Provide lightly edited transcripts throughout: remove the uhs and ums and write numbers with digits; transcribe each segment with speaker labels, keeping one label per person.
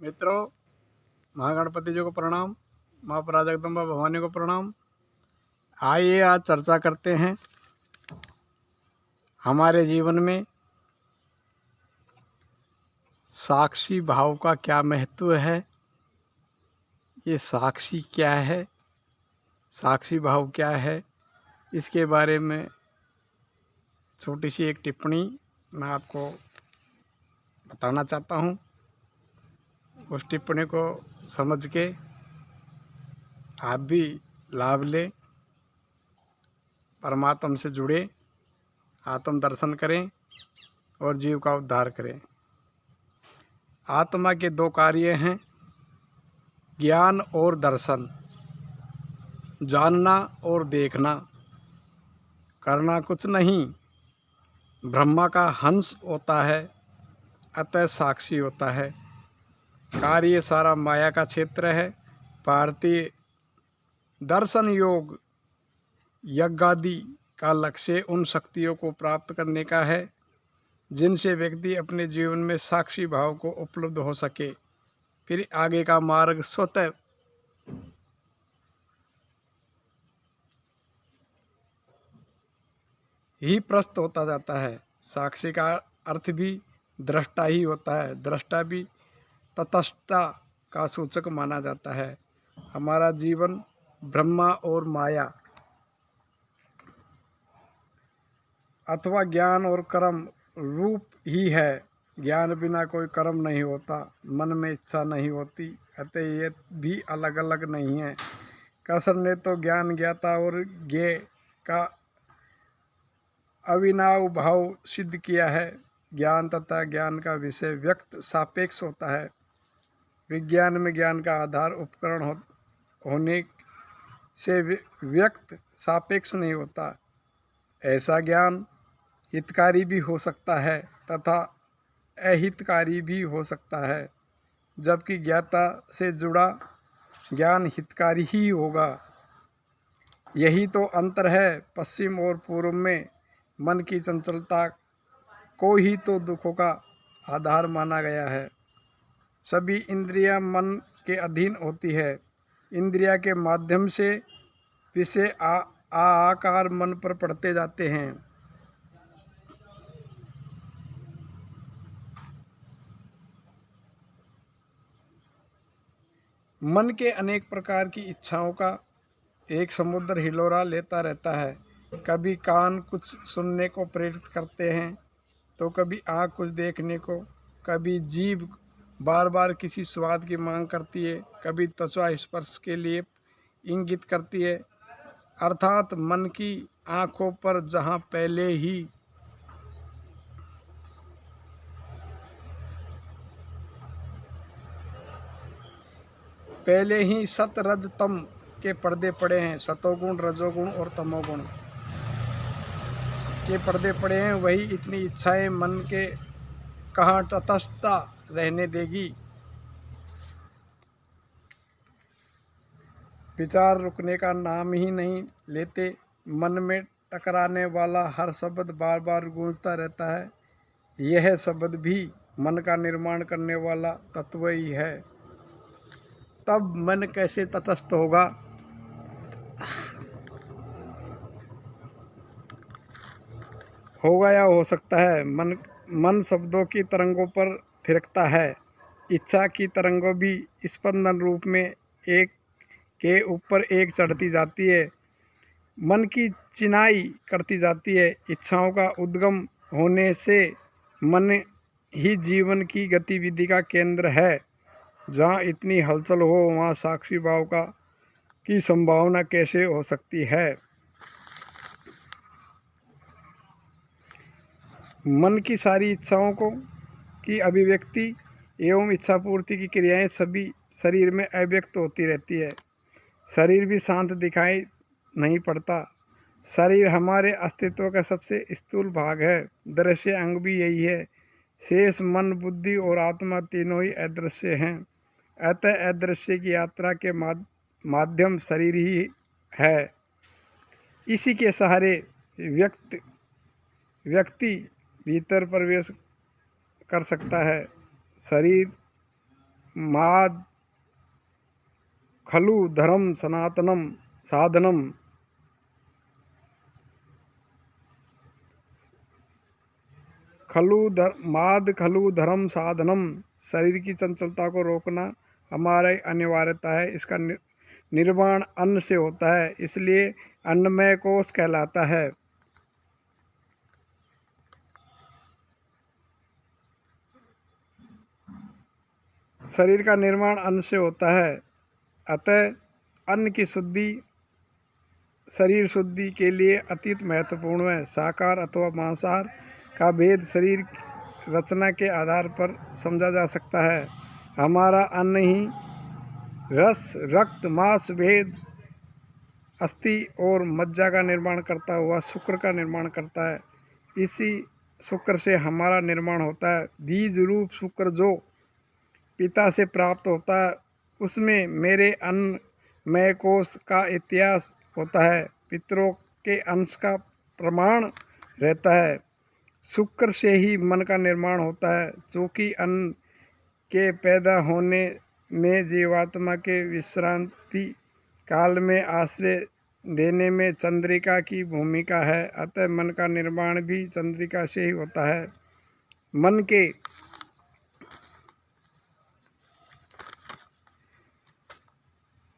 Speaker 1: मित्रों, महागणपति जी को प्रणाम, माँ पराजगदम्बा भवानी को प्रणाम। आइए आज चर्चा करते हैं हमारे जीवन में साक्षी भाव का क्या महत्व है। ये साक्षी क्या है, साक्षी भाव क्या है, इसके बारे में छोटी सी एक टिप्पणी मैं आपको बताना चाहता हूँ। उस टिप्पणी को समझ के आप भी लाभ लें, परमात्मा से जुड़े, आत्म दर्शन करें और जीव का उद्धार करें। आत्मा के दो कार्य हैं, ज्ञान और दर्शन, जानना और देखना, करना कुछ नहीं। ब्रह्मा का हंस होता है, अतः साक्षी होता है। कार्य सारा माया का क्षेत्र है। भारतीय दर्शन योग यज्ञादि का लक्ष्य उन शक्तियों को प्राप्त करने का है जिनसे व्यक्ति अपने जीवन में साक्षी भाव को उपलब्ध हो सके। फिर आगे का मार्ग स्वतः ही प्रस्त होता जाता है। साक्षी का अर्थ भी दृष्टा ही होता है। दृष्टा भी तटस्थता का सूचक माना जाता है। हमारा जीवन ब्रह्मा और माया अथवा ज्ञान और कर्म रूप ही है। ज्ञान बिना कोई कर्म नहीं होता, मन में इच्छा नहीं होती, अतः ये भी अलग अलग नहीं है। कसर ने तो ज्ञान ज्ञाता और ज्ञेय का अविनाव भाव सिद्ध किया है। ज्ञान तथा ज्ञान का विषय व्यक्त सापेक्ष होता है। विज्ञान में ज्ञान का आधार उपकरण होने से व्यक्त सापेक्ष नहीं होता। ऐसा ज्ञान हितकारी भी हो सकता है तथा अहितकारी भी हो सकता है, जबकि ज्ञाता से जुड़ा ज्ञान हितकारी ही होगा। यही तो अंतर है। पश्चिम और पूर्व में मन की चंचलता को ही तो दुखों का आधार माना गया है। सभी इंद्रियां मन के अधीन होती है। इंद्रिया के माध्यम से विषय आकार मन पर पड़ते जाते हैं। मन के अनेक प्रकार की इच्छाओं का एक समुद्र हिलोरा लेता रहता है। कभी कान कुछ सुनने को प्रेरित करते हैं, तो कभी आँख कुछ देखने को, कभी जीभ बार बार किसी स्वाद की मांग करती है, कभी त्वचा स्पर्श के लिए इंगित करती है। अर्थात मन की आँखों पर जहाँ पहले ही सत रज तम के पर्दे पड़े हैं, सतोगुण रजोगुण और तमोगुण के पर्दे पड़े हैं, वही इतनी इच्छाएं मन के कहाँ तटस्थता रहने देगी। विचार रुकने का नाम ही नहीं लेते। मन में टकराने वाला हर शब्द बार बार गूंजता रहता है। यह शब्द भी मन का निर्माण करने वाला तत्व ही है। तब मन कैसे तटस्थ होगा? होगा या हो सकता है। मन शब्दों की तरंगों पर थिरकता है। इच्छा की तरंगों भी स्पंदन रूप में एक के ऊपर एक चढ़ती जाती है, मन की चिनाई करती जाती है। इच्छाओं का उद्गम होने से मन ही जीवन की गतिविधि का केंद्र है। जहाँ इतनी हलचल हो वहाँ साक्षी भाव की संभावना कैसे हो सकती है? मन की सारी इच्छाओं की अभिव्यक्ति एवं इच्छा पूर्ति की क्रियाएं सभी शरीर में अव्यक्त होती रहती है। शरीर भी शांत दिखाई नहीं पड़ता। शरीर हमारे अस्तित्व का सबसे स्थूल भाग है। दृश्य अंग भी यही है। शेष मन, बुद्धि और आत्मा तीनों ही अदृश्य हैं। अतः अदृश्य की यात्रा के माध्यम शरीर ही है। इसी के सहारे व्यक्ति भीतर प्रवेश कर सकता है। शरीर माद खलु धर्म सनातनम साधनम। माद खलु धर्म साधनम। शरीर की चंचलता को रोकना हमारी अनिवार्यता है। इसका निर्माण अन्न से होता है, इसलिए अन्नमय कोश कहलाता है। शरीर का निर्माण अन्न से होता है, अतः अन्न की शुद्धि शरीर शुद्धि के लिए अत्यंत महत्वपूर्ण है। शाकाहार अथवा मांसाहार का भेद शरीर रचना के आधार पर समझा जा सकता है। हमारा अन्न ही रस, रक्त, मांस, भेद, अस्थि और मज्जा का निर्माण करता हुआ शुक्र का निर्माण करता है। इसी शुक्र से हमारा निर्माण होता है। बीज रूप शुक्र जो पिता से प्राप्त होता है, उसमें मेरे अन्नमय कोश का इतिहास होता है। पितरों के अंश का प्रमाण रहता है। शुक्र से ही मन का निर्माण होता है, चूँकि अन्न के पैदा होने में जीवात्मा के विश्रांति काल में आश्रय देने में चंद्रिका की भूमिका है, अतः मन का निर्माण भी चंद्रिका से ही होता है। मन के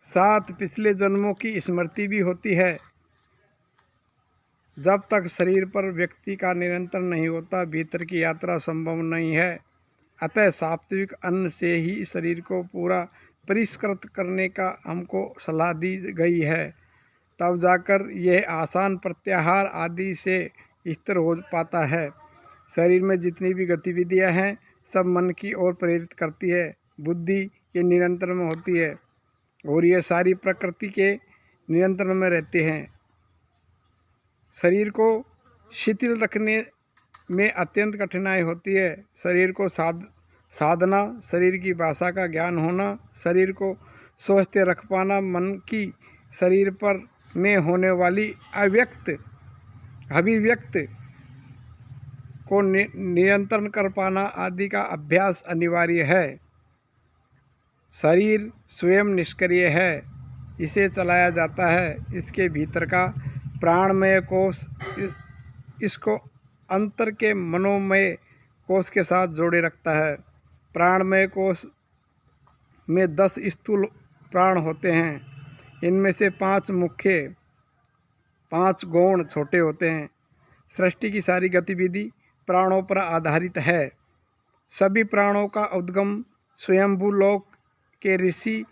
Speaker 1: साथ पिछले जन्मों की स्मृति भी होती है। जब तक शरीर पर व्यक्ति का नियंत्रण नहीं होता, भीतर की यात्रा संभव नहीं है। अतः सात्विक अन्न से ही शरीर को पूरा परिष्कृत करने का हमको सलाह दी गई है। तब जाकर यह आसान प्रत्याहार आदि से स्थिर हो पाता है। शरीर में जितनी भी गतिविधियां हैं, सब मन की ओर प्रेरित करती है, बुद्धि के नियंत्रण में होती है और ये सारी प्रकृति के नियंत्रण में रहते हैं। शरीर को शिथिल रखने में अत्यंत कठिनाई होती है। शरीर को साधना, शरीर की भाषा का ज्ञान होना, शरीर को स्वस्थ रख पाना, मन की शरीर पर में होने वाली अभिव्यक्त को नियंत्रण कर पाना आदि का अभ्यास अनिवार्य है। शरीर स्वयं निष्क्रिय है, इसे चलाया जाता है। इसके भीतर का प्राणमय कोश इसको अंतर के मनोमय कोश के साथ जोड़े रखता है। प्राणमय कोश में 10 स्थूल प्राण होते हैं। इनमें से 5 मुख्य, 5 गौण छोटे होते हैं। सृष्टि की सारी गतिविधि प्राणों पर आधारित है। सभी प्राणों का उद्गम स्वयंभू लोक के ऋषि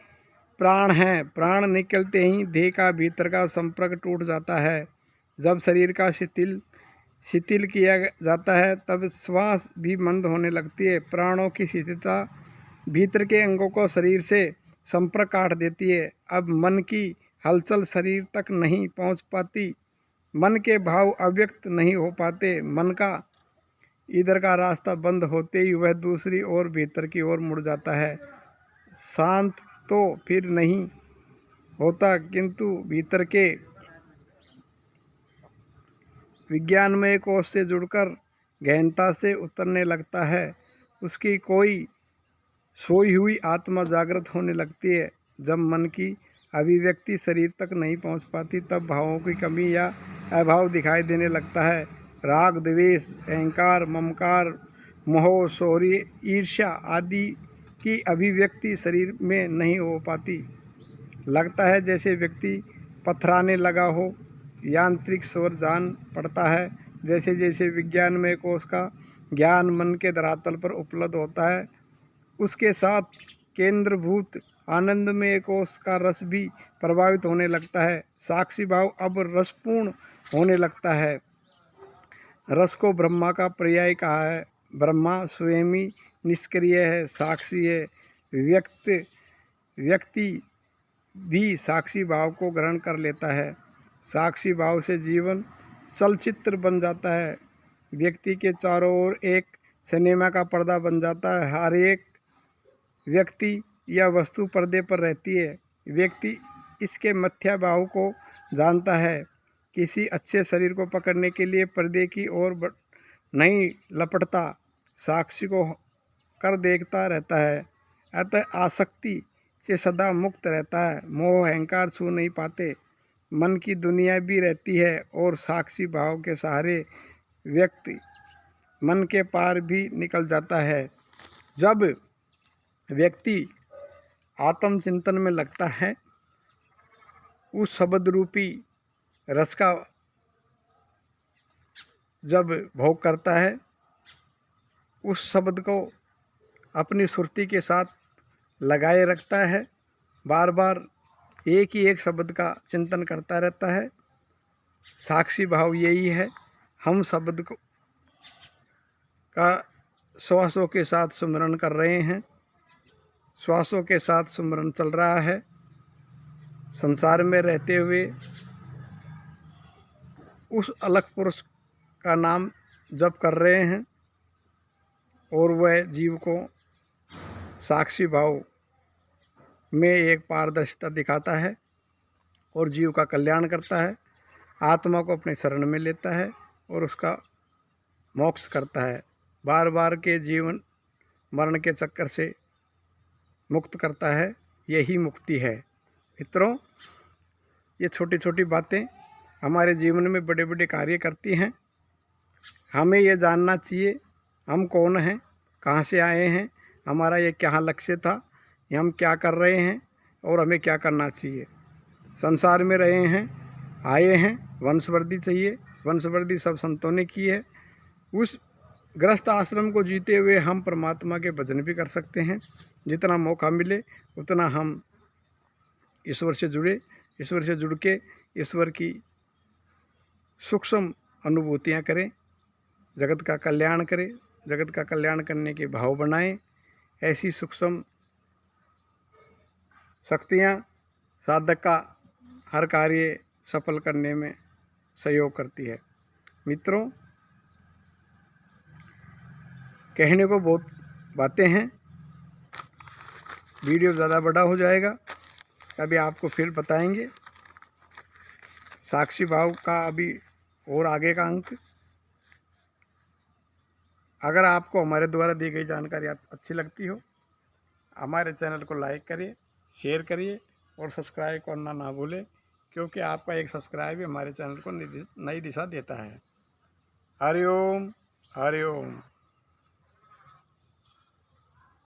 Speaker 1: प्राण हैं। प्राण निकलते ही देह का भीतर का संपर्क टूट जाता है। जब शरीर का शिथिल किया जाता है, तब श्वास भी मंद होने लगती है। प्राणों की शिथिलता भीतर के अंगों को शरीर से संपर्क काट देती है। अब मन की हलचल शरीर तक नहीं पहुंच पाती, मन के भाव अव्यक्त नहीं हो पाते। मन का इधर का रास्ता बंद होते ही वह दूसरी ओर भीतर की ओर मुड़ जाता है। शांत तो फिर नहीं होता, किंतु भीतर के विज्ञानमय कोश से जुड़कर गहनता से उतरने लगता है। उसकी कोई सोई हुई आत्मा जागृत होने लगती है। जब मन की अभिव्यक्ति शरीर तक नहीं पहुंच पाती, तब भावों की कमी या अभाव दिखाई देने लगता है। राग, द्वेष, अहंकार, ममकार, मोह, शौर्य, ईर्ष्या आदि की अभिव्यक्ति शरीर में नहीं हो पाती। लगता है जैसे व्यक्ति पथराने लगा हो। यांत्रिक स्वर जान पड़ता है। जैसे जैसे विज्ञानमय कोश का ज्ञान मन के धरातल पर उपलब्ध होता है, उसके साथ केंद्रभूत आनंदमय कोश का रस भी प्रभावित होने लगता है। साक्षी भाव अब रसपूर्ण होने लगता है। रस को ब्रह्मा का पर्याय कहा है। ब्रह्मा स्वयं ही निष्क्रिय है, साक्षी है। व्यक्ति भी साक्षी भाव को ग्रहण कर लेता है। साक्षी भाव से जीवन चलचित्र बन जाता है। व्यक्ति के चारों ओर एक सिनेमा का पर्दा बन जाता है। हर एक व्यक्ति या वस्तु पर्दे पर रहती है। व्यक्ति इसके मिथ्या भाव को जानता है। किसी अच्छे शरीर को पकड़ने के लिए पर्दे की ओर नहीं लपटता, साक्षी को कर देखता रहता है। अतः आसक्ति से सदा मुक्त रहता है। मोह अहंकार छू नहीं पाते। मन की दुनिया भी रहती है और साक्षी भाव के सहारे व्यक्ति मन के पार भी निकल जाता है। जब व्यक्ति आत्मचिंतन में लगता है, उस शब्द रूपी रस का जब भोग करता है, उस शब्द को अपनी सुरती के साथ लगाए रखता है, बार बार एक ही एक शब्द का चिंतन करता रहता है। साक्षी भाव यही है। हम शब्द को का श्वासों के साथ सुमिरन कर रहे हैं, श्वासों के साथ सुमिरन चल रहा है। संसार में रहते हुए उस अलग पुरुष का नाम जप कर रहे हैं और वह जीव को साक्षी भाव में एक पारदर्शिता दिखाता है और जीव का कल्याण करता है, आत्मा को अपने शरण में लेता है और उसका मोक्ष करता है। बार बार के जीवन मरण के चक्कर से मुक्त करता है। यही मुक्ति है। मित्रों, ये छोटी छोटी बातें हमारे जीवन में बड़े बड़े कार्य करती हैं। हमें ये जानना चाहिए हम कौन हैं, कहाँ से आए हैं, हमारा ये क्या लक्ष्य था, ये हम क्या कर रहे हैं और हमें क्या करना चाहिए। संसार में रहे हैं, आए हैं, वंशवृद्धि चाहिए। वंशवृद्धि सब संतों ने की है। उस गृहस्थ आश्रम को जीते हुए हम परमात्मा के भजन भी कर सकते हैं। जितना मौका मिले उतना हम ईश्वर से जुड़े, ईश्वर से जुड़ के ईश्वर की सूक्ष्म अनुभूतियाँ करें, जगत का कल्याण करें, जगत का कल्याण करने के भाव बनाएं। ऐसी सूक्ष्म शक्तियाँ साधक का हर कार्य सफल करने में सहयोग करती है। मित्रों, कहने को बहुत बातें हैं, वीडियो ज़्यादा बड़ा हो जाएगा, कभी आपको फिर बताएंगे। साक्षी भाव का अभी और आगे का अंक। अगर आपको हमारे द्वारा दी गई जानकारी अच्छी लगती हो, हमारे चैनल को लाइक करिए, शेयर करिए और सब्सक्राइब करना ना भूलें, क्योंकि आपका एक सब्सक्राइब ही हमारे चैनल को नई दिशा देता है। हरि ओम, हरि ओम।